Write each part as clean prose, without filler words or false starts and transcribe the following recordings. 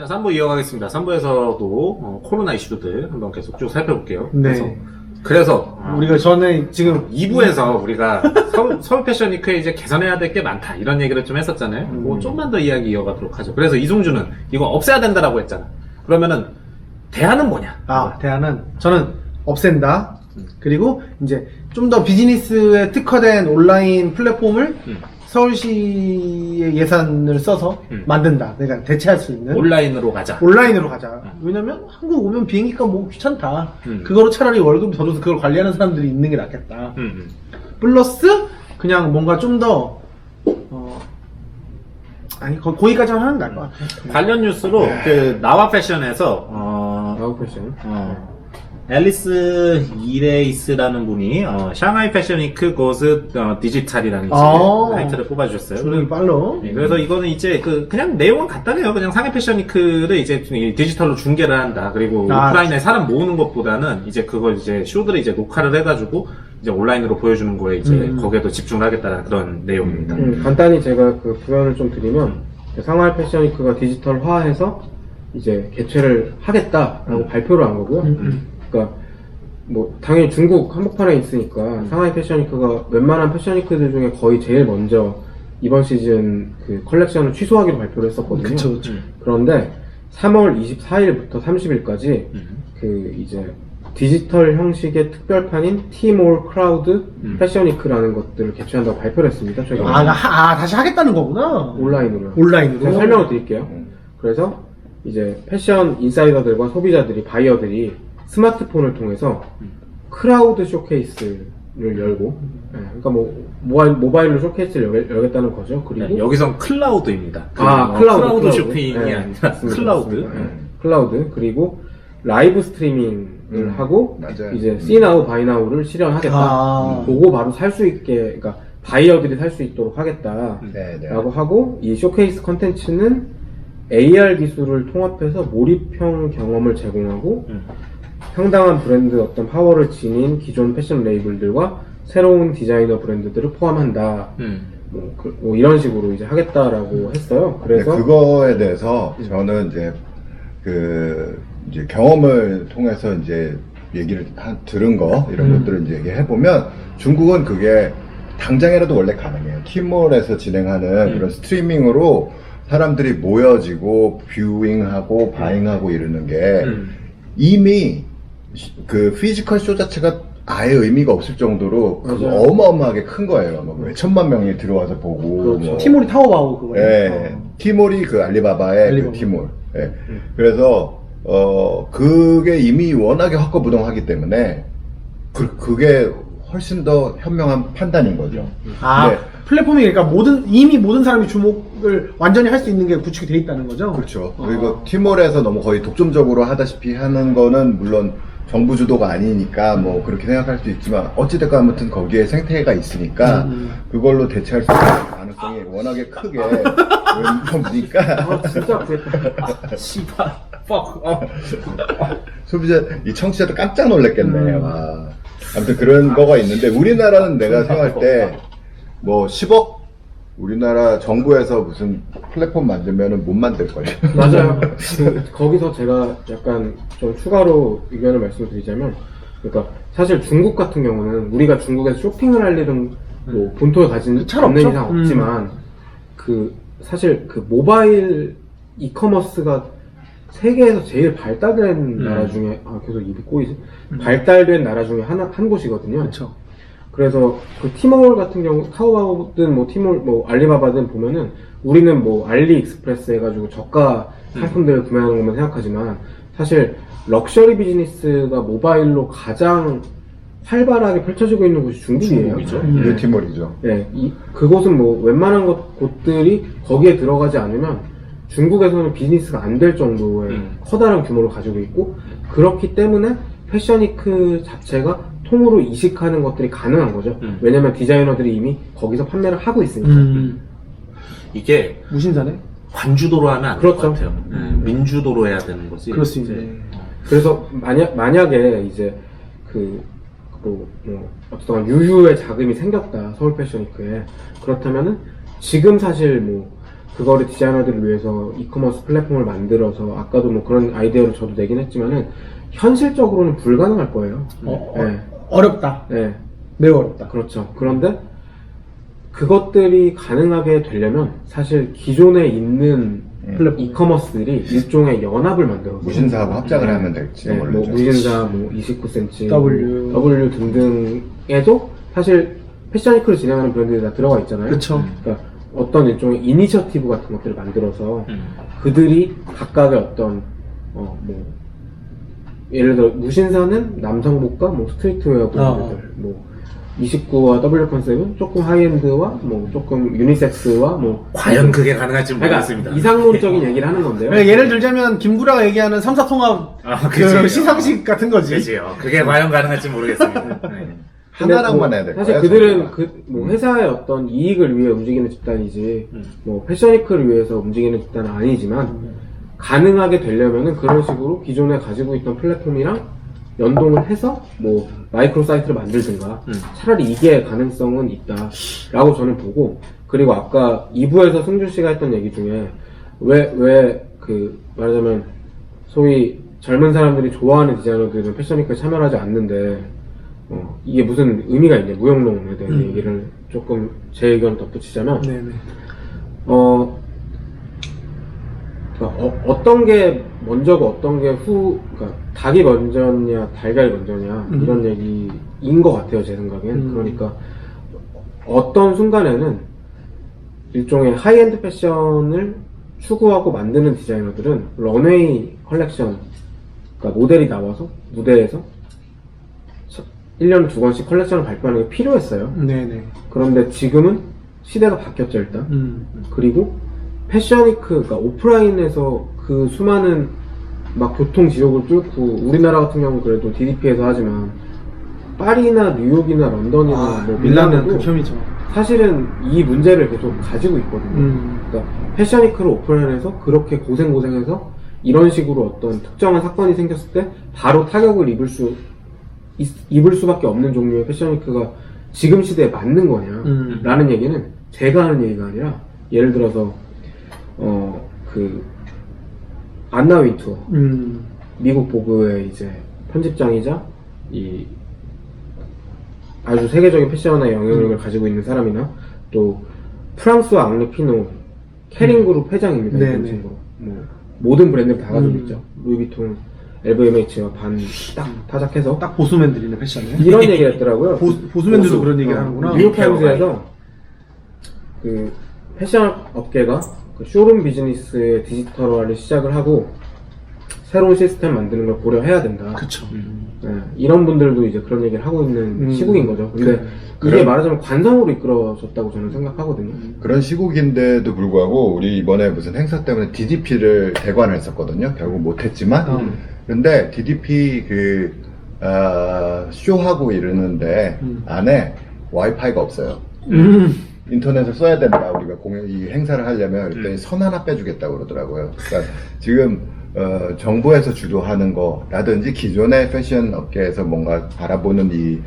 자, 3부 이어가겠습니다. 3부에서도 코로나 이슈들 한번 계속 쭉 살펴볼게요. 네. 그래서 우리가 전에 지금 2부에서 우리가 서울 패션 위크에 이제 개선해야 될 게 많다 이런 얘기를 좀 했었잖아요. 뭐 좀만 더 이야기 이어가도록 하죠. 그래서 이승주는 이거 없애야 된다라고 했잖아. 그러면은 대안은 뭐냐? 대안은 저는 없앤다. 그리고 이제 좀 더 비즈니스에 특화된 온라인 플랫폼을 서울시의 예산을 써서 만든다. 내가 대체할 수 있는 온라인으로 가자. 온라인으로 가자. 왜냐면 한국 오면 비행기값 뭐 귀찮다. 그거로 차라리 월급 더 줘서 그걸 관리하는 사람들이 있는 게 낫겠다. 플러스 그냥 뭔가 좀 더 거기까지만 하는 게 나을 것 같아. 관련 뉴스로 그 나와 패션에서 나우 패션. 앨리스 이레이스라는 분이 샹하이 패션 위크 고즈 디지털이라는 타이틀을 뽑아주셨어요. 조용히 빨로. 네, 그래서 이거는 이제 그냥 내용은 간단해요. 그냥 상해 패션 위크를 이제 디지털로 중계를 한다. 그리고 오프라인에 사람 모으는 것보다는 이제 그걸 이제 쇼들을 이제 녹화를 해가지고 이제 온라인으로 보여주는 거에 이제 거기에도 집중을 하겠다는 그런 내용입니다. 간단히 제가 그 부연을 좀 드리면 상하이 패션 위크가 디지털화해서 이제 개최를 하겠다라고 발표를 한 거고요. 그러니까 뭐 당연히 중국 한복판에 있으니까 상하이 패션 위크가 웬만한 패션 위크들 중에 거의 제일 먼저 이번 시즌 그 컬렉션을 취소하기로 발표를 했었거든요. 그쵸. 그런데 3월 24일부터 30일까지 그 이제 디지털 형식의 특별판인 티몰 크라우드 패션 위크라는 것들을 개최한다고 발표를 했습니다. 최근에. 다시 하겠다는 거구나. 온라인으로요. 온라인으로. 제가 설명을 드릴게요. 그래서 이제 패션 인사이더들과 소비자들이, 바이어들이 스마트폰을 통해서 크라우드 쇼케이스를 열고, 그러니까 뭐 모바일로 쇼케이스를 열겠다는 거죠. 그리고 여기선 클라우드입니다. 클라우드 쇼핑이 아니라 맞습니다. 클라우드. 클라우드. 그리고 라이브 스트리밍을 하고 맞아요. 이제 See 바이 나우를 실현하겠다. 보고 바로 살 수 있게, 그러니까 바이어들이 살 수 있도록 하겠다라고 네. 하고, 이 쇼케이스 컨텐츠는 AR 기술을 통합해서 몰입형 경험을 제공하고 상당한 브랜드 어떤 파워를 지닌 기존 패션 레이블들과 새로운 디자이너 브랜드들을 포함한다. 뭐 이런 식으로 이제 하겠다라고 했어요. 그래서 그거에 대해서 저는 이제 이제 경험을 통해서 이제 얘기를 들은 거 이런 것들을 이제 얘기해 보면 중국은 그게 당장이라도 원래 가능해요. 티몰에서 진행하는 그런 스트리밍으로 사람들이 모여지고 뷰잉하고 바잉하고 이러는 게 이미 그 피지컬 쇼 자체가 아예 의미가 없을 정도로 어마어마하게 큰 거예요. 뭐 몇천만 명이 들어와서 보고. 그렇죠. 뭐. 티몰이 타오바오 그거예요. 네. 티몰이 그 알리바바의 그 티몰. 네. 그래서 그게 이미 워낙에 헛거부동하기 때문에 그게 훨씬 더 현명한 판단인 거죠. 네. 플랫폼이 그러니까 이미 모든 사람이 주목을 완전히 할 수 있는 게 구축이 돼 있다는 거죠. 그렇죠. 그리고 티몰에서 너무 거의 독점적으로 하다시피 하는 거는 물론 정부 주도가 아니니까 뭐 그렇게 생각할 수 있지만 어찌됐건 아무튼 거기에 생태계가 있으니까 그걸로 대체할 수 있는 가능성이 워낙에 크게 보니까 진짜 그랬다. 씨발, 소비자 이 청취자도 깜짝 놀랐겠네. 와. 아무튼 그런 거가 있는데 우리나라는 내가 생각할 때 뭐 10억 우리나라 정부에서 무슨 플랫폼 만들면은 못 만들걸요. 맞아요. 거기서 제가 약간 좀 추가로 의견을 말씀드리자면, 그러니까 사실 중국 같은 경우는 우리가 중국에서 쇼핑을 할 일은 뭐 본토에 가진 않는 이상 없지만, 사실 그 모바일 이커머스가 세계에서 제일 발달된 나라 중에, 계속 입이 꼬이지? 발달된 나라 중에 한 곳이거든요. 그렇죠. 그래서 그 티몰 같은 경우, 타오바오든 뭐 티몰, 뭐 알리바바든 보면은 우리는 뭐 알리익스프레스 해가지고 저가 상품들을 구매하는 것만 생각하지만 사실 럭셔리 비즈니스가 모바일로 가장 활발하게 펼쳐지고 있는 곳이 중국이에요. 이게 티몰이죠. 네, 그곳은 뭐 웬만한 곳들이 거기에 들어가지 않으면 중국에서는 비즈니스가 안 될 정도의 커다란 규모를 가지고 있고, 그렇기 때문에 패션위크 자체가 통으로 이식하는 것들이 가능한 거죠. 왜냐면 디자이너들이 이미 거기서 판매를 하고 있으니까. 이게 무신사네? 관주도로 하면 안 될 것 그렇죠. 같아요. 민주도로 해야 되는 거지. 그럴 수 있네. 그래서 만약에 이제 어떤 유휴의 자금이 생겼다, 서울 패션위크에. 그렇다면은 지금 사실 뭐 그거를 디자이너들을 위해서 이커머스 플랫폼을 만들어서 아까도 뭐 그런 아이디어를 저도 내긴 했지만은 현실적으로는 불가능할 거예요. 네. 어렵다. 네. 매우 어렵다. 그렇죠. 그런데 그것들이 가능하게 되려면 사실 기존에 있는 이커머스들이 일종의 연합을 만들어서 무신사하고 합작을 하면 될지 네, 뭐 모르죠. 무신사, 뭐 29cm, W 등등에도 사실 패션위크를 진행하는 브랜드들이 다 들어가 있잖아요. 그쵸. 그러니까 어떤 일종의 이니셔티브 같은 것들을 만들어서 그들이 각각의 어떤 뭐 예를 들어 무신사는 남성복과 뭐 스트리트웨어 브랜드들, 뭐 29와 W 컨셉은 조금 하이엔드와 뭐 조금 유니섹스와 뭐 과연 그게 가능할지 그러니까 모르겠습니다. 이상론적인 얘기를 하는 건데요. 예를 들자면 김구라가 얘기하는 삼사통합 그치. 시상식 같은 거지. 그지요. 그게 과연 가능할지 모르겠습니다. 네. 하나랑만 해야 될까요? 사실 그들은 뭐 회사의 어떤 이익을 위해 움직이는 집단이지 뭐 패션위크를 위해서 움직이는 집단은 아니지만 가능하게 되려면은 그런 식으로 기존에 가지고 있던 플랫폼이랑 연동을 해서 뭐 마이크로 사이트를 만들든가 차라리 이게 가능성은 있다라고 저는 보고, 그리고 아까 2부에서 승준 씨가 했던 얘기 중에 왜 말하자면 소위 젊은 사람들이 좋아하는 디자이너들은 패션위크에 참여하지 않는데 이게 무슨 의미가 있냐, 무용론에 대한 얘기를 조금 제 의견을 덧붙이자면 네네. 어떤 게 먼저고 어떤 게 그러니까 닭이 먼저냐 달걀이 먼저냐 이런 얘기인 것 같아요, 제 생각엔. 그러니까 어떤 순간에는 일종의 하이엔드 패션을 추구하고 만드는 디자이너들은 런웨이 컬렉션, 그러니까 모델이 나와서 무대에서 1년에 2번씩 컬렉션을 발표하는 게 필요했어요. 네네. 그런데 지금은 시대가 바뀌었죠, 일단. 그리고 패션위크, 그러니까 오프라인에서 그 수많은 막 교통 지옥을 뚫고, 우리나라 같은 경우는 그래도 DDP에서 하지만 파리나 뉴욕이나 런던이나 뭐 밀라는 밀라노도 극혐이죠. 사실은 이 문제를 계속 가지고 있거든요. 그러니까 패션위크를 오프라인에서 그렇게 고생해서 이런 식으로 어떤 특정한 사건이 생겼을 때 바로 타격을 입을 수밖에 없는 종류의 패션위크가 지금 시대에 맞는 거냐 라는 얘기는 제가 하는 얘기가 아니라, 예를 들어서 안나 윈투어, 미국 보그의 이제 편집장이자 이 아주 세계적인 패션에 영향력을 가지고 있는 사람이나, 또 프랑스와 앙리 피노 캐링 그룹 회장입니다. 이 네네. 친구. 뭐 모든 브랜드를 다 가지고 있죠. 루이비통, LVMH와 반 딱 타작해서 딱 보수맨들이네, 패션에. 이런 얘기를 했더라고요. 보수맨들도 그런 얘기를 하는구나. 뉴욕타임즈에서 그 패션 업계가 그 쇼룸 비즈니스의 디지털화를 시작을 하고 새로운 시스템 만드는 걸 고려해야 된다. 그쵸. 네, 이런 분들도 이제 그런 얘기를 하고 있는 시국인 거죠. 근데 이게 말하자면 관성으로 이끌어졌다고 저는 생각하거든요. 그런 시국인데도 불구하고 우리 이번에 무슨 행사 때문에 DDP를 대관을 했었거든요. 결국 못했지만. 근데 DDP 쇼하고 이러는데 안에 와이파이가 없어요. 인터넷을 써야 된다. 우리가 이 행사를 하려면 그랬더니 선 하나 빼주겠다고 그러더라고요. 그러니까 지금 정부에서 주도하는 거라든지 기존의 패션 업계에서 뭔가 바라보는 이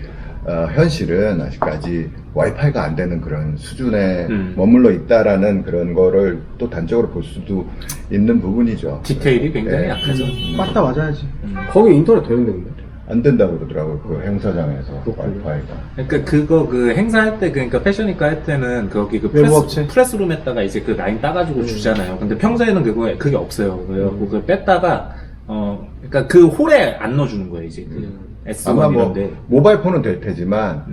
현실은 아직까지 와이파이가 안 되는 그런 수준에 머물러 있다라는 그런 거를 또 단적으로 볼 수도 있는 부분이죠. 디테일이 굉장히 네. 약하죠. 맞다 맞아야지. 거기 인터넷 되는데 근데? 안 된다고 그러더라고요. 그 행사장에서 와이파이가. 그러니까 그 행사할 때, 그러니까 패션위크 할 때는 거기 그 외부업체? 프레스룸에다가 이제 그 라인 따가지고 주잖아요. 근데 평소에는 그게 없어요. 그래갖고 그걸 뺐다가 그러니까 그 홀에 안 넣어주는 거예요, 이제. S1 아마 뭐 이런데. 모바일 폰은 될 테지만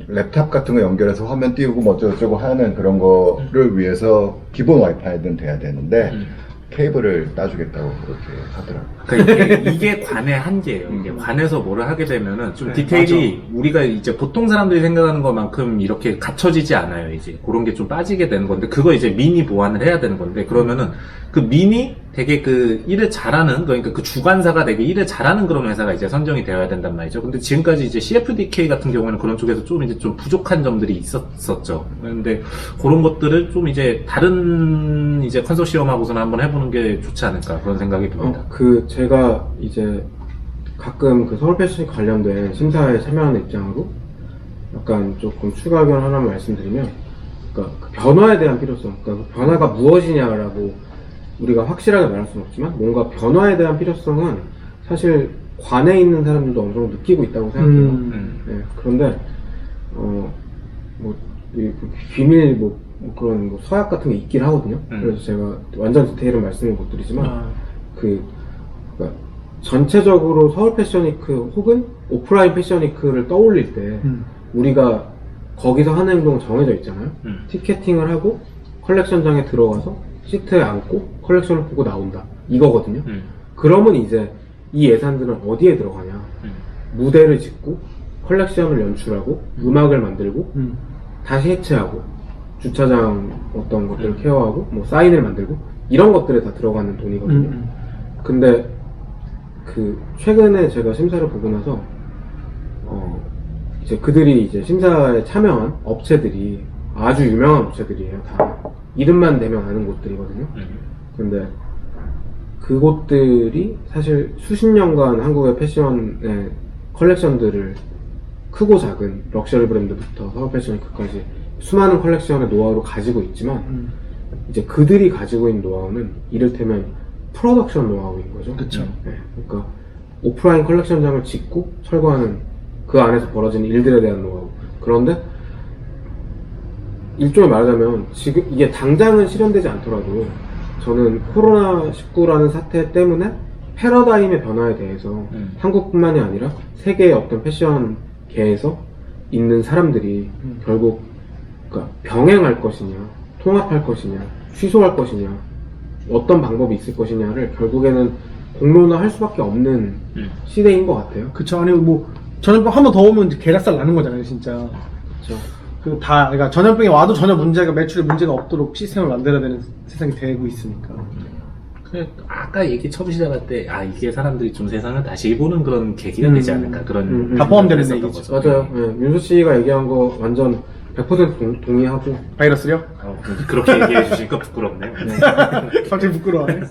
랩탑 같은 거 연결해서 화면 띄우고 뭐 어쩌고저쩌고 하는 그런 거를 위해서 기본 와이파이는 돼야 되는데 케이블을 따주겠다고 그렇게 하더라고요. 그러니까 이게 관의 한계예요. 이게 관에서 뭐를 하게 되면은 좀 디테일이 우리가 이제 보통 사람들이 생각하는 것만큼 이렇게 갖춰지지 않아요. 이제 그런 게 좀 빠지게 되는 건데, 그거 이제 미니 보완을 해야 되는 건데, 그러면은 그 미니 되게 그 일을 잘하는, 그러니까 그 주관사가 되게 일을 잘하는 그런 회사가 이제 선정이 되어야 된단 말이죠. 근데 지금까지 이제 CFDK 같은 경우에는 그런 쪽에서 좀 이제 좀 부족한 점들이 있었죠. 그런데 그런 것들을 좀 이제 다른 이제 컨소시엄하고서는 한번 해보는 게 좋지 않을까, 그런 생각이 듭니다. 제가 이제 가끔 그 서울 패션 관련된 심사에 참여하는 입장으로 약간 조금 추가 의견 하나만 말씀드리면, 그러니까 그 변화에 대한 필요성, 그러니까 그 변화가 무엇이냐라고 우리가 확실하게 말할 수는 없지만 뭔가 변화에 대한 필요성은 사실 관에 있는 사람들도 어느 정도 느끼고 있다고 생각해요. 네, 그런데 이 비밀 그런 서약 같은 게 있긴 하거든요. 그래서 제가 완전 디테일은 말씀을 못 드리지만 그러니까 전체적으로 서울 패션위크 혹은 오프라인 패션위크를 떠올릴 때 우리가 거기서 하는 행동은 정해져 있잖아요. 티켓팅을 하고 컬렉션장에 들어가서 시트에 앉고 컬렉션을 보고 나온다 이거거든요. 그러면 이제 이 예산들은 어디에 들어가냐? 무대를 짓고 컬렉션을 연출하고 음악을 만들고 다시 해체하고 주차장 어떤 것들을 케어하고 뭐 사인을 만들고 이런 것들에 다 들어가는 돈이거든요. 근데 그 최근에 제가 심사를 보고 나서 이제 그들이 이제 심사에 참여한 업체들이 아주 유명한 업체들이에요. 다 이름만 대면 아는 곳들이거든요. 근데 그곳들이 사실 수십 년간 한국의 패션의 컬렉션들을 크고 작은 럭셔리 브랜드부터 서울 패션위크까지 수많은 컬렉션의 노하우를 가지고 있지만 이제 그들이 가지고 있는 노하우는 이를테면 프로덕션 노하우인 거죠. 그쵸. 네, 그러니까 오프라인 컬렉션장을 짓고 설거하는 그 안에서 벌어지는 일들에 대한 노하우. 그런데 일종의 말하자면 지금 이게 당장은 실현되지 않더라도 저는 코로나19라는 사태 때문에 패러다임의 변화에 대해서 한국뿐만이 아니라 세계의 어떤 패션계에서 있는 사람들이 결국 그러니까 병행할 것이냐, 통합할 것이냐, 취소할 것이냐, 어떤 방법이 있을 것이냐를 결국에는 공론화할 수밖에 없는 시대인 것 같아요. 그쵸. 아니 뭐 전염병 한 번 더 오면 이제 개락살 나는 거잖아요, 진짜. 그렇죠. 그러니까 전염병이 와도 전혀 매출에 문제가 없도록 시스템을 만들어야 되는 세상이 되고 있으니까. 아까 얘기 처음 시작할 때, 이게 사람들이 좀 세상을 다시 보는 그런 계기가 되지 않을까, 그런. 다 포함되는 했었던 얘기죠. 거죠. 맞아요. 네, 윤수 씨가 얘기한 거 완전 100% 동의하고. 바이러스요? 그렇게 얘기해 주시니까 부끄럽네요. 갑자기 부끄러워하네.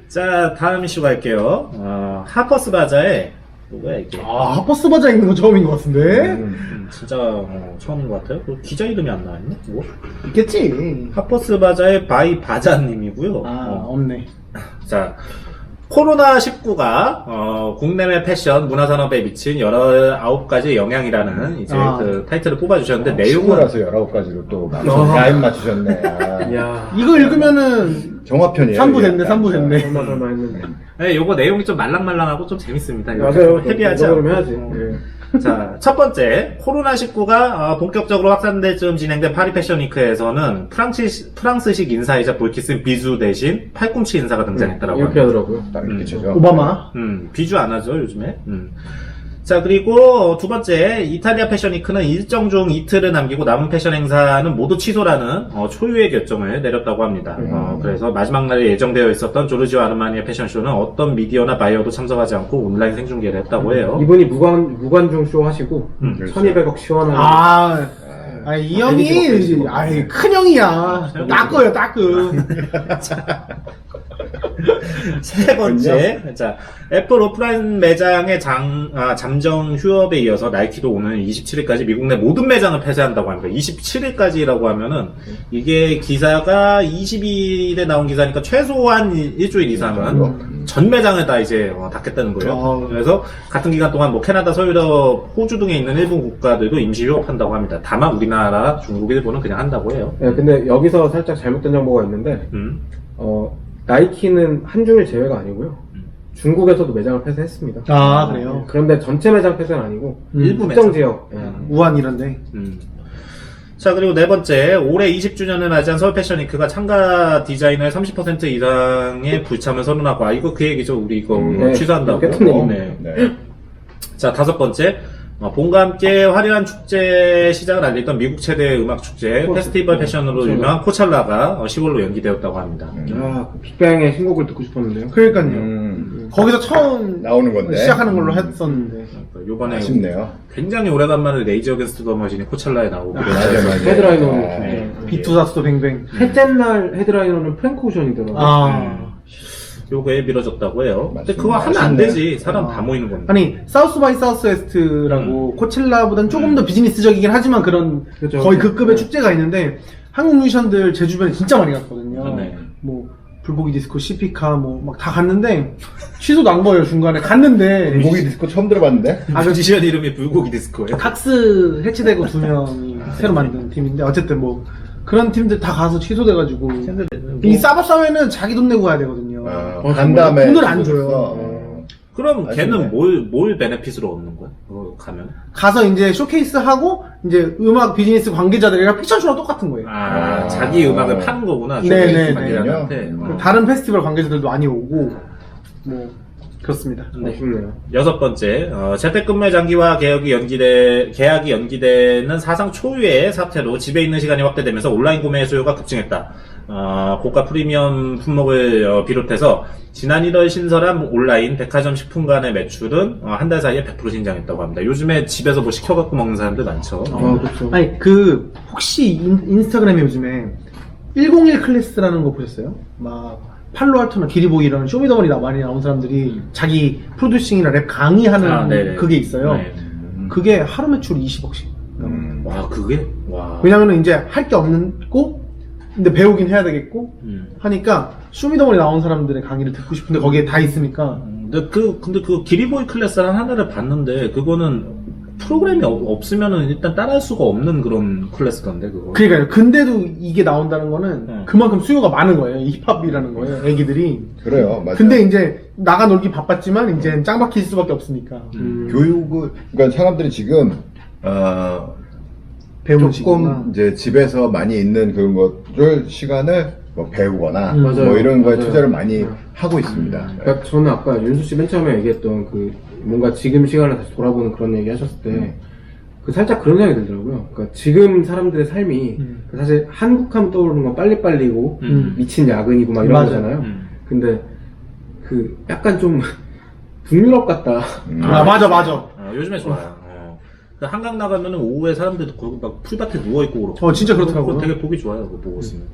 자, 다음 이슈 갈게요. 하퍼스 바자에, 뭐야, 이게. 하퍼스 바자 있는 건 처음인 것 같은데? 진짜, 처음인 것 같아요. 그리고 기자 이름이 안 나왔네? 뭐? 있겠지. 하퍼스 바자의 바이 바자님이고요. 없네. 자, 코로나19가 국내외 패션 문화산업에 미친 19가지 영향이라는 이제 그 타이틀을 뽑아주셨는데 내용은 친구라서 19가지로 또 라인 맞추셨네. 야 이거 읽으면은 정화편이에요. 3부 됐네, 3부 됐네. 설마 했는데. 네, 요거 내용이 좀 말랑말랑하고 좀 재밌습니다. 맞아요. 헤비하지 그럼 않고. 해야지. 네. 자, 첫 번째, 코로나19가 본격적으로 확산될 즈음 진행된 파리 패션위크에서는 프랑스식 인사이자 볼키스인 비주 대신 팔꿈치 인사가 등장했더라고요. 이렇게 하더라고요. 딱 이렇게 쳐죠. 오바마. 비주 안 하죠, 요즘에. 자, 그리고 두 번째, 이탈리아 패션위크는 일정 중 이틀을 남기고 남은 패션 행사는 모두 취소라는 초유의 결정을 내렸다고 합니다. 그래서 마지막 날에 예정되어 있었던 조르지오 아르마니의 패션쇼는 어떤 미디어나 바이어도 참석하지 않고 온라인 생중계를 했다고 해요. 이분이 무관중 쇼 하시고 1200억 시원한 이 형이, 큰 형이야. 따꺼요, 따꺼. 세 번째, 자, 애플 오프라인 매장의 잠정 휴업에 이어서 나이키도 오는 27일까지 미국 내 모든 매장을 폐쇄한다고 합니다. 27일까지라고 하면은 이게 기사가 22일에 나온 기사니까 최소한 일주일 이상은 전 매장을 다 이제 닫겠다는 거예요. 그래서 같은 기간 동안 뭐 캐나다, 서유럽, 호주 등에 있는 일부 국가들도 임시 휴업한다고 합니다. 다만 우리나라, 중국, 일본은 그냥 한다고 해요. 네, 근데 여기서 살짝 잘못된 정보가 있는데 나이키는 한중일 제외가 아니고요. 중국에서도 매장을 폐쇄했습니다. 그래요? 그런데 전체 매장 폐쇄는 아니고 일부 특정 매장. 지역. 우한 이런데. 자, 그리고 네 번째, 올해 20주년을 맞이한 서울 패션위크가 참가 디자이너의 30% 이상의 불참을 선언하고, 이거 그 얘기죠. 우리 이거 취소한다고. 네. 자, 다섯 번째, 봄과 함께 화려한 축제 시작을 알리던 미국 최대 음악 축제, 페스티벌 패션으로 유명한 코첼라가 10월로 연기되었다고 합니다. 그 빅뱅의 신곡을 듣고 싶었는데요. 그러니까요. 거기서 처음 나오는 건데. 시작하는 걸로 했었는데. 요번에 아쉽네요. 굉장히 오래간만에 레이지 어게인스트 더 머신이 코첼라에 나오고 맞아요. 헤드라이너는 비투사스도 뱅뱅. 셋째 날 헤드라이너는 프랭크 오션이더라고요. 요거에 미뤄졌다고 해요. 근데 맞습니다. 그거 하면 안 아쉽네. 되지. 사람 다 모이는 건데. 아니 사우스 바이 사우스 웨스트라고 코첼라보다는 조금 더 비즈니스적이긴 하지만 그런 그죠. 거의 그 급의 네. 축제가 있는데 한국 뮤지션들 제 주변에 진짜 많이 갔거든요. 네. 뭐 불고기 디스코, 시피카 뭐 막 다 갔는데 취소도 안 거예요 중간에 갔는데 불고기 디스코 처음 들어봤는데? 아, 뮤지션 이름이 불고기 디스코예요. 탁스 해체되고 2명이 새로 만든 팀인데 어쨌든 뭐 그런 팀들 다 가서 취소돼가지고 이 사바사회는 자기 돈 내고 가야 되거든요. 간 다음에 돈을 안 줘요. 그럼 아쉽네. 걔는 뭘 베네핏으로 얻는 거야? 그거 가면? 가서 이제 쇼케이스 하고 이제 음악 비즈니스 관계자들이랑 패션쇼랑 똑같은 거예요. 자기 음악을 파는 거구나. 네네네. 관계자한테. 다른 페스티벌 관계자들도 많이 오고 뭐 그렇습니다. 아쉽네요. 여섯 번째, 재택근무 장기화 계약이 연기되는 사상 초유의 사태로 집에 있는 시간이 확대되면서 온라인 구매 수요가 급증했다. 고가 프리미엄 품목을 비롯해서 지난 1월 신설한 온라인 백화점 식품관의 매출은 한 달 사이에 100% 신장했다고 합니다. 요즘에 집에서 뭐 시켜갖고 먹는 사람들 많죠. 그렇죠. 아니 그 혹시 인스타그램에 요즘에 101 클래스라는 거 보셨어요? 막 팔로알토나 기리보이 이런 쇼미더머니 많이 나온 사람들이 자기 프로듀싱이나 랩 강의하는 네네. 그게 있어요. 네. 그게 하루 매출 20억씩. 와, 그게? 와. 왜냐면은 이제 할 게 없고 근데 배우긴 해야 되겠고 하니까 쇼미더머니 나온 사람들의 강의를 듣고 싶은데 거기에 다 있으니까 근데 그 기리보이 클래스라는 하나를 봤는데 그거는 프로그램이 없으면은 일단 따라할 수가 없는 그런 클래스던데 그거. 그러니까요. 근데도 이게 나온다는 거는 그만큼 수요가 많은 거예요. 이 힙합이라는 거예요. 애기들이. 그래요, 맞아요. 근데 이제 나가 놀기 바빴지만 이제 짱 박힐 수밖에 없으니까 교육을, 그러니까 사람들이 지금, 배우는 조금 시기구나. 이제 집에서 많이 있는 그런 것을 시간을 뭐 배우거나 맞아요. 뭐 이런 거에 맞아요. 투자를 많이 하고 있습니다. 그러니까 저는 아까 윤수 씨 맨 처음에 얘기했던 그 뭔가 지금 시간을 다시 돌아보는 그런 얘기 하셨을 때 그 살짝 그런 생각이 들더라고요. 그러니까 지금 사람들의 삶이 사실 한국하면 떠오르는 건 빨리빨리고 미친 야근이고 막 이런 맞아요. 거잖아요. 근데 그 약간 좀 북유럽 같다. 맞아. 요즘에 좋아요. 그 한강 나가면은 오후에 사람들 거기 막 풀밭에 누워있고 그렇고. 진짜 그렇더라고요. 그거 되게 보기 좋아요. 그거 보고 있으면.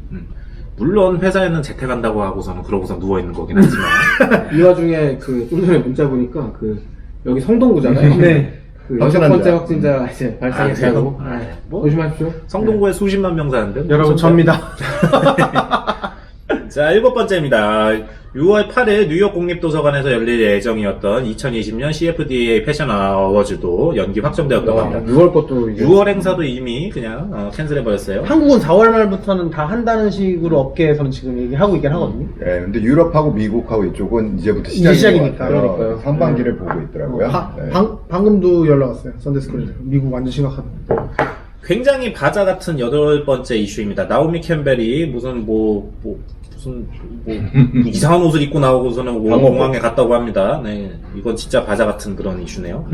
물론 회사에는 재택한다고 하고서는 그러고서 누워있는 거긴 하지만. 이 와중에 그 좀 전에 문자 보니까 그 여기 성동구잖아요. 네. 그 여섯 번째 확진환자. 확진자 이제 발생했다고. 뭐? 조심하십시오. 성동구에 수십만 명 사는데. 여러분 접니다. 자, 일곱 번째입니다. 6월 8일 뉴욕 국립도서관에서 열릴 예정이었던 2020년 CFDA 패션 어워즈도 연기 확정되었다고 합니다. 6월 것도 이제 6월 행사도 이미 그냥 캔슬해버렸어요. 한국은 4월 말부터는 다 한다는 식으로 업계에서는 지금 얘기하고 있긴 하거든요. 예, 근데 유럽하고 미국하고 이쪽은 이제부터 이제 시작이니까. 그러니까요. 상반기를 보고 있더라고요. 네. 방금도 연락 왔어요. 썬데스쿨에서. 미국 완전 심각하다. 굉장히 바자 같은 여덟 번째 이슈입니다. 나오미 캠벨이 무슨 이상한 옷을 입고 나오고서는 공항에 갔다고 합니다. 네, 이건 진짜 바자 같은 그런 이슈네요.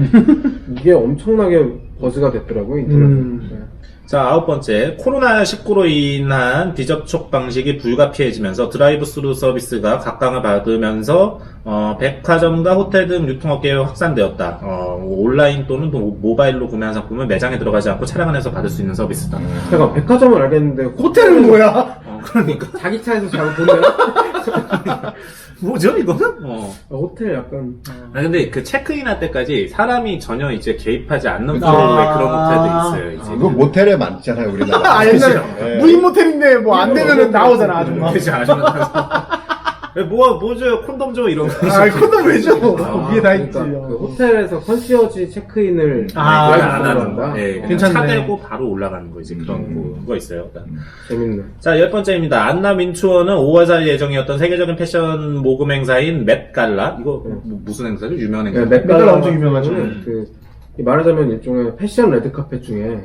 이게 엄청나게 버즈가 됐더라고요, 인터넷에. 네. 자, 아홉 번째. 코로나19로 인한 비접촉 방식이 불가피해지면서 드라이브 스루 서비스가 각광을 받으면서, 백화점과 호텔 등 유통업계에 확산되었다. 온라인 또는 모바일로 구매한 상품을 매장에 들어가지 않고 차량 안에서 받을 수 있는 서비스다. 제가 백화점을 알겠는데 호텔은 뭐야? 그러니까. 자기 차에서 자고 보내요? 뭐죠, 이거는? 호텔 약간 근데 그 체크인 할 때까지 사람이 전혀 이제 개입하지 않는 프로의 그런 호텔들이 있어요, 이제. 그거 모텔에 많잖아요, 우리나라. 옛날에 네. 무인 모텔인데 뭐 안 되면은 나오잖아, 아줌마. 그치, 아줌마. 뭐 줘, 콘돔 줘, 이런 거. 콘돔 왜 줘? 위에 다 있지. 그러니까 그 호텔에서 컨시어지 체크인을 안 하는 한다. 거. 네, 그냥 괜찮네. 차 대고 바로 올라가는 거, 이제 그런 거 있어요. 재밌네. 자, 열 번째입니다. 안나 윈투어는 5월 4일 예정이었던 세계적인 패션 모금 행사인 맷 갈라. 이거 무슨 행사죠? 유명한 행사. 맥갈라 엄청 유명하죠. 말하자면 일종의 패션 레드카펫 중에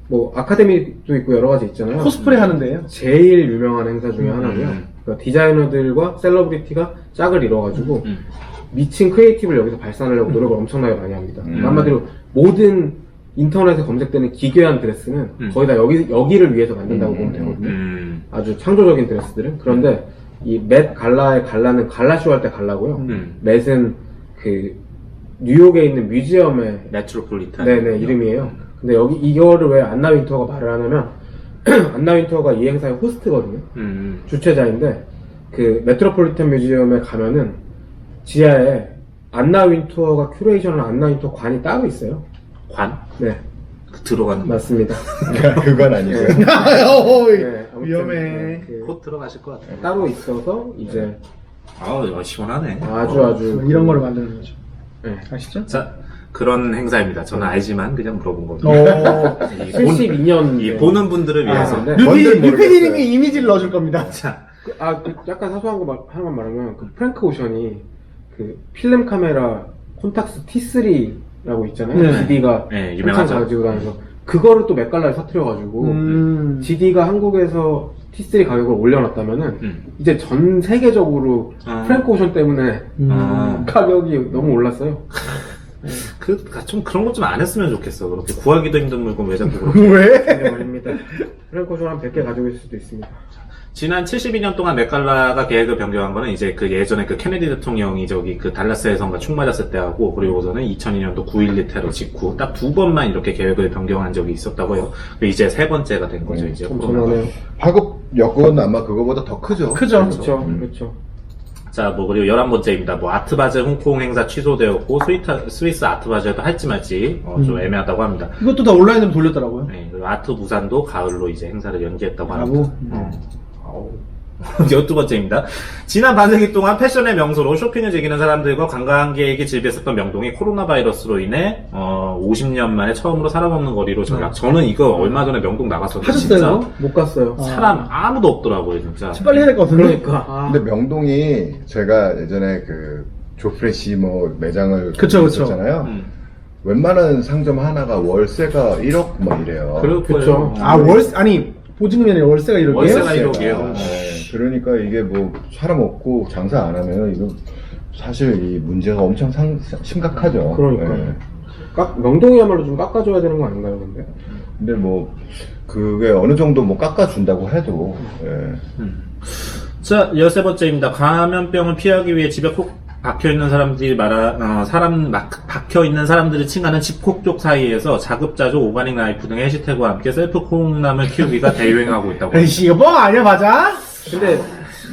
뭐 아카데미도 있고 여러 가지 있잖아요. 코스프레 하는데요. 제일 유명한 행사 중에 하나고요. 그러니까 디자이너들과 셀러브리티가 짝을 이뤄가지고 미친 크리에이티브를 여기서 발산하려고 노력을 엄청나게 많이 합니다. 한마디로 모든 인터넷에 검색되는 기괴한 드레스는 거의 다 여기를 위해서 만든다고 보면 되거든요. 아주 창조적인 드레스들은. 그런데 이 맷 갈라의 갈라는 갈라쇼 할 때 갈라고요. 맷은 그 뉴욕에 있는 뮤지엄의 메트로폴리탄. 네네 이름이에요. 근데 여기 이거를 왜 안나 윈터가 말을 하냐면 안나 윈터가 이 행사의 호스트거든요. 주최자인데 그 메트로폴리탄 뮤지엄에 가면은 지하에 안나 윈투어가 큐레이션을 안나 윈투어 관이 따로 있어요. 관? 네, 들어가는 거. 맞습니다. 그건 아니고요. 어이, 네, 아무튼 위험해. 네, 그 곧 들어가실 것 같아요. 따로 있어서 이제 아우, 시원하네. 아주 이런 거를 만드는 거죠. 네. 아시죠? 자, 그런 행사입니다. 저는 알지만 그냥 물어본 겁니다. 이 72년 이 보는 분들을 위해서. 네. 류피디님이 이미지를 넣어줄 겁니다. 자, 그 약간 사소한 거 하나만 말하면 그 프랭크 오션이 그 필름 카메라 콘탁스 T3라고 있잖아요. 네. GD가 네, 유명하죠. 가지고 다녀서 그거를 또 맥갈라에 사트려가지고 GD가 한국에서 T3 가격을 올려놨다면은 이제 전 세계적으로 프랭크 오션 때문에 가격이 너무 올랐어요. 좀 그런 것 좀 안 했으면 좋겠어. 그렇게 구하기도 힘든 물건 왜 자꾸 그렇게. 왜? 네, 말입니다. 프랭크 오션 한 100개 가지고 있을 수도 있습니다. 지난 72년 동안 맥갈라가 계획을 변경한 거는 이제 그 예전에 그 케네디 대통령이 저기 그 달라스에선가 총 맞았을 때 하고, 그리고서는 2002년도 9.11 테러 직후 딱 2번만 이렇게 계획을 변경한 적이 있었다고 해요. 이제 3번째가 된 거죠, 이제. 엄청나네요. 파급 여건은 아마 그거보다 더 크죠. 크죠. 그렇죠. 그렇죠. 자, 그리고 11번째입니다. 아트바즈 홍콩 행사 취소되었고, 스위스 아트바즈에도 할지 말지, 좀 애매하다고 합니다. 이것도 다 온라인으로 돌렸더라고요. 네, 그리고 아트 부산도 가을로 이제 행사를 연기했다고 라고? 합니다. 12번째입니다. 지난 반세기 동안 패션의 명소로 쇼핑을 즐기는 사람들과 관광객이 즐겼었던 명동이 코로나 바이러스로 인해 50년 만에 처음으로 사람 없는 거리로 전락. 저는 이거 얼마 전에 명동 나갔었는데 하셨어요, 진짜 이거? 못 갔어요. 사람 아무도 없더라고요, 진짜. 빨리 해야 될 것 같은데. 그러니까. 근데 명동이 제가 예전에 그 조프레시 뭐 매장을 그쵸. 했었잖아요. 웬만한 상점 하나가 월세가 1억 뭐 이래요. 그쵸. 아니, 보증금이 아니라 월세가 이렇게. 월세가 월세가. 1억이에요. 네, 그러니까 이게 뭐 사람 없고 장사 안 하면 이거 사실 이 문제가 엄청 심각하죠. 그러니까. 네. 명동이야말로 좀 깎아줘야 되는 거 아닌가요, 근데? 근데 뭐 그게 어느 정도 뭐 깎아준다고 해도 예. 자, 13번째입니다. 감염병을 피하기 위해 집에 콕 박혀있는 사람들이 박혀있는 사람들을 칭하는 집콕 쪽 사이에서 자급자족 오가닉 라이프 등의 해시태그와 함께 셀프 콩나물 키우기가 대유행하고 있다고. 에이씨, 이거 뻥 아니야, 맞아? 근데,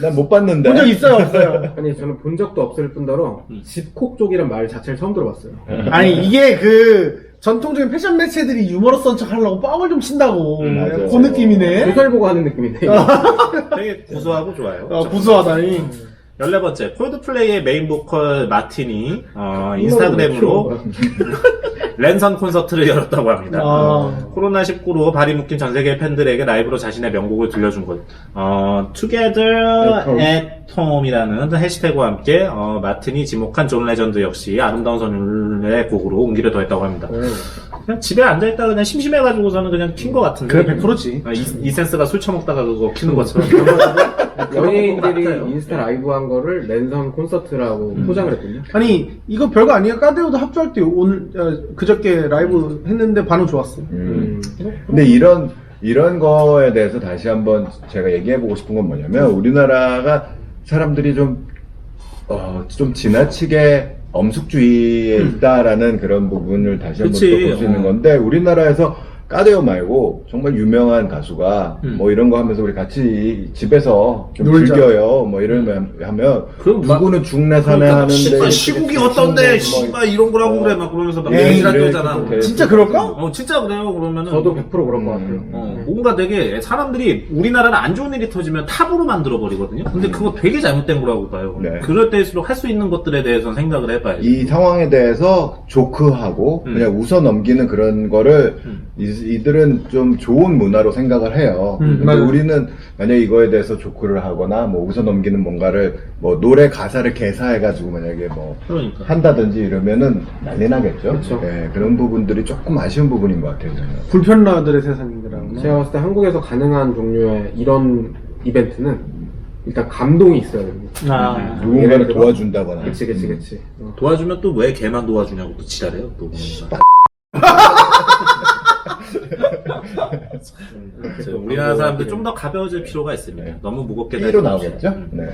난 못 봤는데. 본 적 있어요, 없어요? 아니, 저는 본 적도 없을 뿐더러, 집콕 쪽이란 말 자체를 처음 들어봤어요. 아니, 이게 전통적인 패션 매체들이 유머러스한 척 하려고 뻥을 좀 친다고. 맞아요. 그 느낌이네. 조설 보고 하는 느낌인데. 되게 구수하고 좋아요. 구수하다니. 14번째, 콜드플레이의 메인 보컬 마틴이 인스타그램으로 랜선 콘서트를 열었다고 합니다. 코로나19로 발이 묶인 전 세계 팬들에게 라이브로 자신의 명곡을 들려준 것. Together at Home이라는 해시태그와 함께 마틴이 지목한 존 레전드 역시 아름다운 선율의 곡으로 온기를 더했다고 합니다. 그냥 집에 앉아있다 그냥 심심해가지고서는 그냥 킨 것 같은데. 그래, 100%지. 이센스가 술 처먹다가 그거 키는 것처럼. 연예인들이 같아요. 인스타 라이브 한 거를 랜선 콘서트라고 포장을 했거든요. 아니, 이거 별거 아니야. 까데오도 합주할 때 그저께 라이브 했는데 반응 좋았어. 근데 이런 거에 대해서 다시 한번 제가 얘기해보고 싶은 건 뭐냐면 우리나라가 사람들이 좀 지나치게 엄숙주의에 있다라는 그런 부분을 다시 한번 또 볼 수 있는 건데 우리나라에서 까데오 말고 정말 유명한 가수가 뭐 이런 거 하면서 우리 같이 집에서 좀 놀자. 즐겨요 뭐 이러면 하면 그럼 누구는 중내산에 그러니까 하는데 씨발 시국이 어떤데 씨발 이런 거라고 그래 막 그러면서 막 얘기를 하잖아. 진짜 그럴까? 진짜 그래요. 그러면은 저도 100% 그럴 것 같아요. 뭔가 되게 사람들이 우리나라는 안 좋은 일이 터지면 탑으로 만들어 버리거든요. 근데 그거 되게 잘못된 거라고 봐요. 네. 그럴 때일수록 할 수 있는 것들에 대해서 생각을 해봐야죠. 이 상황에 대해서 조크하고 그냥 웃어 넘기는 그런 거를 이들은 좀 좋은 문화로 생각을 해요. 근데 맞아요. 우리는 만약에 이거에 대해서 조크를 하거나 뭐 웃어 넘기는 뭔가를 뭐 노래 가사를 개사해가지고 만약에 뭐 그러니까. 한다든지 이러면은 난리 나겠죠. 그쵸. 네, 그런 부분들이 조금 아쉬운 부분인 것 같아요. 저는. 불편러들의 세상이더라고. 제가 봤을 때 한국에서 가능한 종류의 이런 이벤트는 일단 감동이 있어야 됩니다. 누군가를 예를 들어- 도와준다거나. 그치. 도와주면 또 왜 걔만 도와주냐고 또 지랄해요. 또. 우리나라 사람들 좀 더 가벼워질 필요가 있습니다. 너무 무겁게 B로 다니지 나오겠죠? 마시고. 네.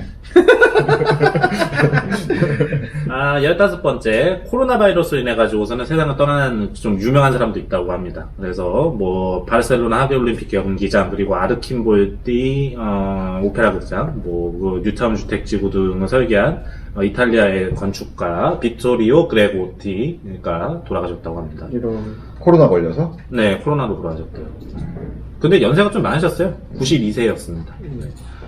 자, 15번째. 코로나 바이러스로 인해가지고서는 세상을 떠나는 좀 유명한 사람도 있다고 합니다. 그래서, 뭐, 바르셀로나 하계올림픽 경기장, 그리고 아르킴볼디, 오페라 극장, 뭐, 뉴타운 주택지구 등을 설계한, 이탈리아의 건축가, 빅토리오 그레고티가 돌아가셨다고 합니다. 이런 코로나 걸려서? 네, 코로나로 돌아가셨대요. 근데 연세가 좀 많으셨어요. 92세였습니다.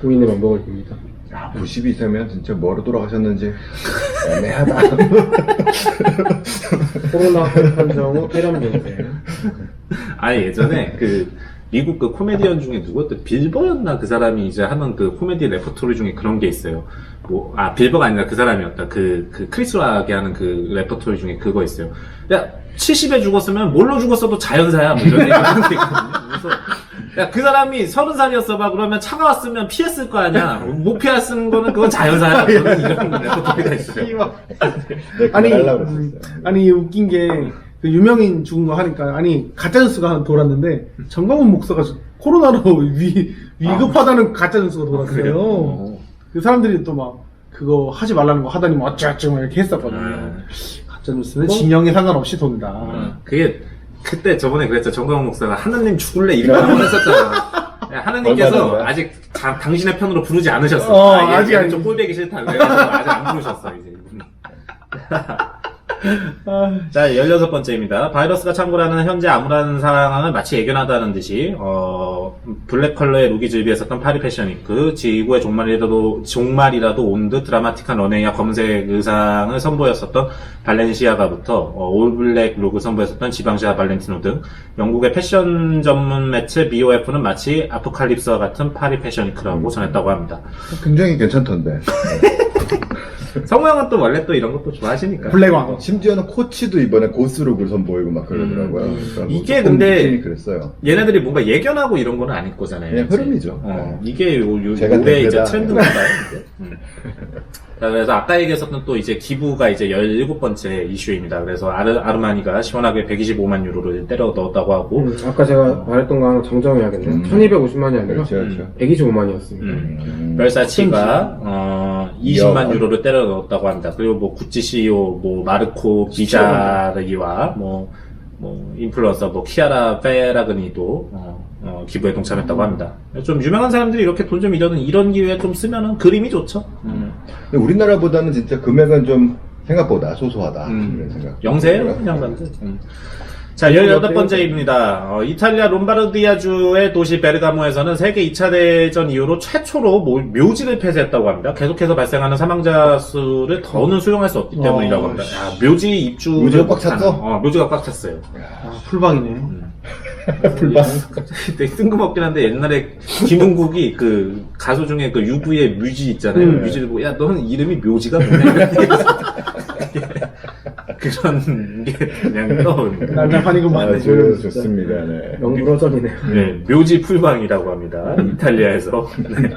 고인의 면목을 빕니다. 야, 92세면 진짜 뭐로 돌아가셨는지 애매하다. 코로나 판정후 폐렴 증세. 아니, 예전에 미국 그 코미디언 중에 누구였대? 빌버였나? 그 사람이 이제 하는 그 코미디 레퍼토리 중에 그런 게 있어요. 뭐, 빌버가 아니라 그 사람이었다. 크리스 락이 하는 그 레퍼토리 중에 그거 있어요. 야, 70에 죽었으면 뭘로 죽었어도 자연사야. 뭐 이런 얘기 하는 게 있거든요. 그래서, 야, 그 사람이 30살이었어 봐. 그러면 차가 왔으면 피했을 거 아니야. 못 피했은 거는 그건 자연사야. 이런 레퍼토리가 있어요. 아니, 하려고 그랬었어요. 아니, 웃긴 게, 그 유명인 죽은 거 하니까, 아니, 가짜뉴스가 하나 돌았는데, 정광훈 목사가 코로나로 위급하다는 가짜뉴스가 돌았어요. 그 사람들이 또 막, 그거 하지 말라는 거 하다니, 뭐, 어쩌고저쩌고 이렇게 했었거든요. 가짜뉴스는 진영에 상관없이 돈다. 그게, 그때 저번에 그랬죠. 정광훈 목사가 하느님 죽을래 이런 거 했었잖아. 하느님께서 얼마나 아직 당신의 편으로 부르지 않으셨어. 아직 얘는 좀 꼴배기 싫다. 그래가지고 아직 안 부르셨어, 이제. 자, 16번째입니다. 바이러스가 창궐하는 현재 암울한 상황을 마치 예견하다는 듯이, 블랙 컬러의 룩이 즐비했었던 파리 패션위크, 지구의 종말이라도 온 듯 드라마틱한 런웨이와 검색 의상을 선보였었던 발렌시아가부터, 올블랙 룩을 선보였었던 지방시아 발렌티노 등, 영국의 패션 전문 매체 BOF는 마치 아포칼립스와 같은 파리 패션위크라고 전했다고 합니다. 굉장히 괜찮던데. 성우 형은 또 원래 또 이런 것도 좋아하시니까. 블랙왕. 심지어는 코치도 이번에 고스룩을 선보이고 막 그러더라고요. 그러니까 이게 조금 근데 느낌이 그랬어요. 얘네들이 뭔가 예견하고 이런 거는 아닐 거잖아요. 그냥 이제. 흐름이죠. 이게 제가 올해 이제 대세다. 트렌드인가요? 이제. 자, 그래서 아까 얘기했었던 또 이제 기부가 이제 17번째 이슈입니다. 그래서 아르마니가 시원하게 125만 유로를 때려 넣었다고 하고. 아까 제가 말했던 거랑 정정해야겠네요. 1250만이 아니라 그렇죠, 그렇죠. 125만이었습니다. 별사치가 20만 유로를 때려 넣었다고 합니다. 그리고 뭐 구찌 CEO 뭐 마르코 비자르기와 뭐 인플루언서 뭐 키아라 페라그니도 기부에 동참했다고 합니다. 좀 유명한 사람들이 이렇게 돈 좀 이런 기회에 좀 쓰면은 그림이 좋죠. 근데 우리나라보다는 진짜 금액은 좀 생각보다 소소하다. 이런 생각. 영세예요, 양반들. 자, 18번째입니다. 이탈리아 롬바르디아주의 도시 베르가모에서는 세계 2차 대전 이후로 최초로 묘지를 폐쇄했다고 합니다. 계속해서 발생하는 사망자 수를 더는 수용할 수 없기 때문이라고 합니다. 야, 묘지 입주. 묘지가 꽉 찼어? 묘지가 꽉 찼어요. 풀방이네. 불방. 되게 뜬금없긴 한데 옛날에 김은국이 그 가수 중에 그 UV의 뮤지 있잖아요. 뮤지를 보고 야 너는 이름이 묘지가 뭐냐 그런 게 그냥 떠오릅니다. 난장판이구만. 아주 좋습니다. 네. 영브러전이네요. 네, 묘지 풀방이라고 합니다. 이탈리아에서. 네.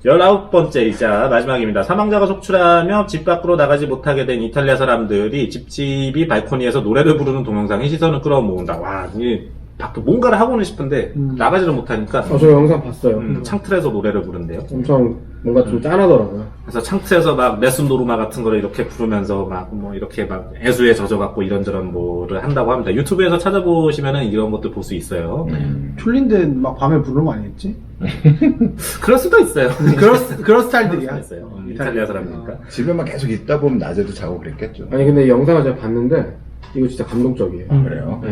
19번째이자 마지막입니다. 사망자가 속출하며 집 밖으로 나가지 못하게 된 이탈리아 사람들이 집집이 발코니에서 노래를 부르는 동영상이 시선을 끌어모은다. 와, 이게 밖에 뭔가를 하고는 싶은데 나가지를 못하니까 저 영상 봤어요. 창틀에서 노래를 부른대요. 엄청 뭔가 좀 짠하더라고요. 그래서 창틀에서 막 네슨 노르마 같은 거를 이렇게 부르면서 막 뭐 이렇게 막 애수에 젖어갖고 이런저런 뭐를 한다고 합니다. 유튜브에서 찾아보시면은 이런 것들 볼 수 있어요. 툴린데 막 밤에 부르는 거 아니겠지? 그럴 수도 있어요. 그런 스타일들이야. 그럴 수도 있어요. 이탈리아 사람이니까. 집에만 계속 있다 보면 낮에도 자고 그랬겠죠. 아니 근데 이 영상을 제가 봤는데 이거 진짜 감동적이에요. 그래요? 네.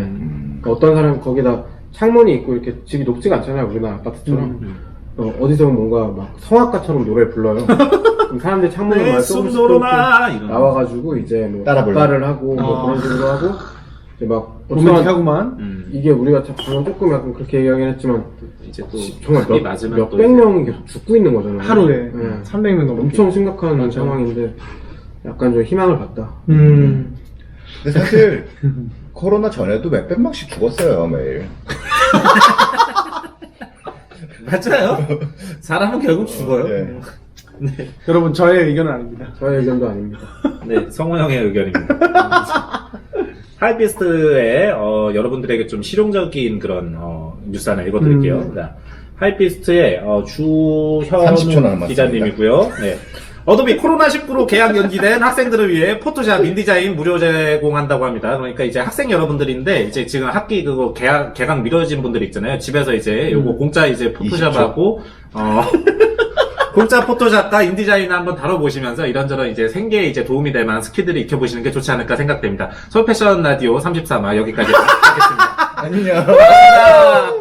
그러니까 어떤 사람이 거기다 창문이 있고 이렇게 집이 높지가 않잖아요. 우리나라 아파트처럼. 어디서 뭔가 막 성악가처럼 노래를 불러요. 그럼 사람들이 창문을 막 조금씩 노르마 이런 나와가지고 이제 뭐 따라 불러. 닭발을 하고 뭐 그런 식으로 하고 이제 막 로맨틱하구만. 이게 우리가 방금 조금 약간 그렇게 얘기하긴 했지만 이제 또 정말 감이 맞으면 또 몇백 명이 계속 죽고 있는 거잖아요. 하루에 네. 300명 넘게. 엄청 심각한 상황인데 약간 좀 희망을 봤다. 근데 사실 코로나 전에도 몇백 명씩 죽었어요 매일. 맞아요. 사람은 결국 죽어요. 네. 여러분 저의 의견은 아닙니다. 저의 의견도 아닙니다. 네, 성호 형의 의견입니다. 하이피스트에 여러분들에게 좀 실용적인 그런 뉴스 하나 읽어드릴게요. 자, 하이피스트의 30초 주현우 남았습니다. 기자님이고요. 네. 어도비 코로나19로 개학 연기된 학생들을 위해 포토샵 인디자인 무료 제공한다고 합니다. 그러니까 이제 학생 여러분들인데 이제 지금 학기 그거 개강 미뤄진 분들 있잖아요. 집에서 이제 요거 공짜 이제 포토샵하고 공짜 포토샵과 인디자인 한번 다뤄보시면서 이런저런 이제 생계에 이제 도움이 될 만한 스킬들을 익혀보시는 게 좋지 않을까 생각됩니다. 서울 패션 라디오 33화 여기까지 하겠습니다. 안녕. 감사합니다.